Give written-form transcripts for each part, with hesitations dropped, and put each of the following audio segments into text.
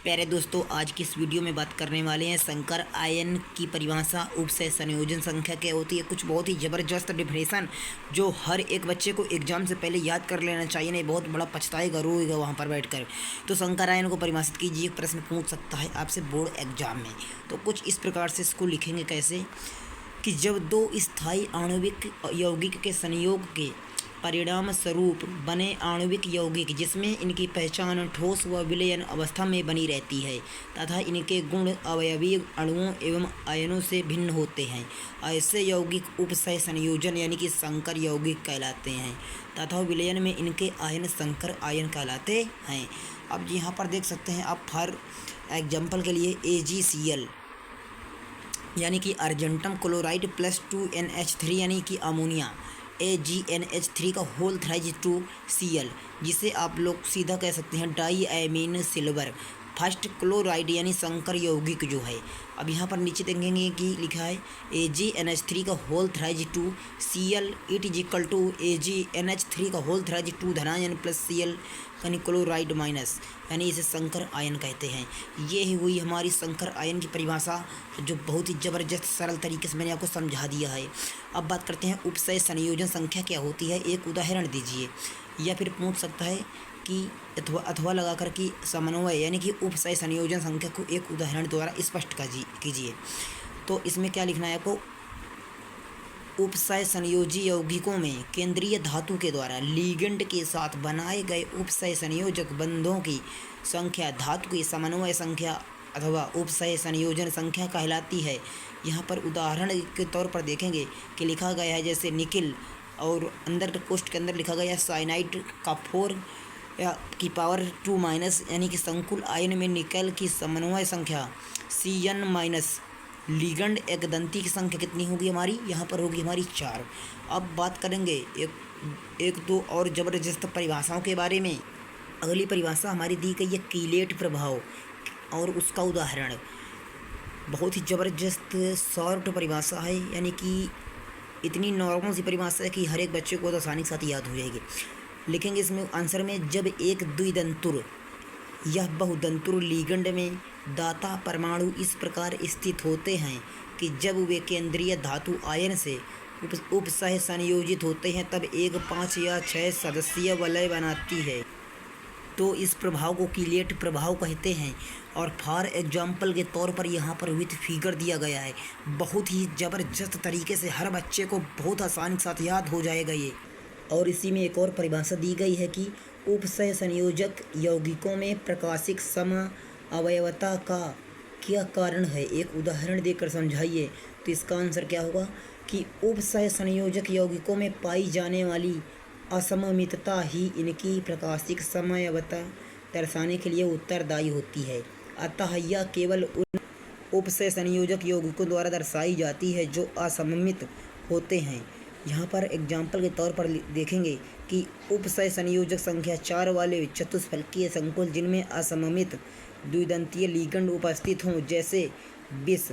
प्यारे दोस्तों, आज की इस वीडियो में बात करने वाले हैं संकर आयन की परिभाषा, उपसय संयोजन संख्या क्या होती है। कुछ बहुत ही ज़बरदस्त डिफिनेशन जो हर एक बच्चे को एग्जाम से पहले याद कर लेना चाहिए, नहीं बहुत बड़ा पछताएगा, रोएगा वहाँ पर बैठकर। तो संकर आयन को परिभाषित कीजिए, प्रश्न पूछ सकता है आपसे बोर्ड एग्जाम में। तो कुछ इस प्रकार से इसको लिखेंगे कैसे कि जब दो स्थायी आणविक यौगिक के संयोग के परिणाम स्वरूप बने आणविक यौगिक जिसमें इनकी पहचान ठोस व विलयन अवस्था में बनी रहती है तथा इनके गुण अवयवीय अणुओं एवं आयनों से भिन्न होते हैं, ऐसे यौगिक उपसय संयोजन यानी कि संकर यौगिक कहलाते हैं तथा विलयन में इनके आयन संकर आयन कहलाते हैं। अब यहाँ पर देख सकते हैं आप, फॉर एग्जाम्पल के लिए AgCl यानी कि अर्जेंटम क्लोराइड प्लस 2NH3 यानी कि अमोनिया, AgNH3 का होल थ्राइज 2Cl, जिसे आप लोग सीधा कह सकते हैं diammine silver first chloride यानी संकर यौगिक जो है। अब यहाँ पर नीचे देखेंगे कि लिखा है AgNH3 का whole thrice 2Cl it is equal to AgNH3 का होल थ्राइज 2 धनायन प्लस Cl यानी क्लोराइड माइनस, यानी इसे संकर आयन कहते हैं। ये ही हुई हमारी संकर आयन की परिभाषा, जो बहुत ही ज़बरदस्त सरल तरीके से मैंने आपको समझा दिया है। अब बात करते हैं उपसय संयोजन संख्या क्या होती है, एक उदाहरण दीजिए, या फिर पूछ सकता है कि अथवा लगाकर कि समन्वय यानी कि उपसय संयोजन संख्या को एक उदाहरण द्वारा स्पष्ट कीजिए। तो इसमें क्या लिखना है आपको, उपसय संयोजी यौगिकों में केंद्रीय धातु के द्वारा लिगेंड के साथ बनाए गए उपसय संयोजक बंधों की संख्या धातु की समन्वय संख्या अथवा उपसय संयोजन संख्या कहलाती है। यहाँ पर उदाहरण के तौर पर देखेंगे कि लिखा गया है जैसे निकिल, और अंदर कोष्ठ के अंदर लिखा गया है साइनाइड का 4 की पावर 2 माइनस, यानी कि संकुल आयन में निकल की समन्वय संख्या Cn माइनस लिगेंड एक दंती की संख्या कितनी होगी हमारी, यहाँ पर होगी हमारी 4। अब बात करेंगे एक दो और ज़बरदस्त परिभाषाओं के बारे में। अगली परिभाषा हमारी दी गई है कीलेट प्रभाव, और उसका उदाहरण बहुत ही ज़बरदस्त शॉर्ट परिभाषा है, यानी कि इतनी नॉर्मल सी परिभाषा है कि हर एक बच्चे को बहुत आसानी के साथ याद हो जाएगी। लिखेंगे इसमें आंसर में, जब एक द्विदंतुर यह बहुदंतुर लिगेंड में दाता परमाणु इस प्रकार स्थित होते हैं कि जब वे केंद्रीय धातु आयन से उपसय संयोजित होते हैं तब एक 5 या 6 सदस्यीय वलय बनाती है, तो इस प्रभाव को कीलेट प्रभाव कहते हैं। और फॉर एग्जाम्पल के तौर पर यहाँ पर विथ फिगर दिया गया है, बहुत ही ज़बरदस्त तरीके से हर बच्चे को बहुत आसानी के साथ याद हो जाएगा ये। और इसी में एक और परिभाषा दी गई है कि उपसय संयोजक यौगिकों में प्रकाशिक सम अवयवता का क्या कारण है, एक उदाहरण देकर समझाइए। तो इसका आंसर क्या होगा कि उपसय संयोजक यौगिकों में पाई जाने वाली असममितता ही इनकी प्रकाशिक समअवयवता दर्शाने के लिए उत्तरदायी होती है। अतः यह केवल उन उपसय संयोजक यौगिकों द्वारा दर्शाई जाती है जो असममित होते हैं। यहाँ पर एग्जाम्पल के तौर पर देखेंगे कि उपसय संयोजक संख्या 4 वाले चतुष्फलकीय संकुल जिनमें असममित द्विदंतीय लिगेंड उपस्थित हों, जैसे बिस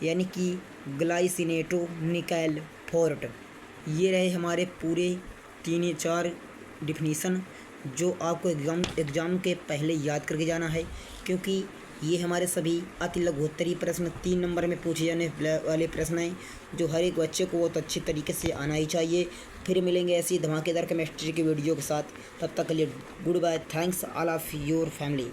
यानी कि ग्लाइसिनेटो निकैल फोर्ट। ये रहे हमारे पूरे 3-4 डिफिनीसन जो आपको एग्ज़ाम के पहले याद करके जाना है, क्योंकि ये हमारे सभी अति लघुत्तरी प्रश्न 3 नंबर में पूछे जाने वाले प्रश्न हैं, जो हर एक बच्चे को बहुत अच्छी तरीके से आना ही चाहिए। फिर मिलेंगे ऐसी धमाकेदार केमिस्ट्री की वीडियो के साथ, तब तक के लिए good bye, thanks all of your family.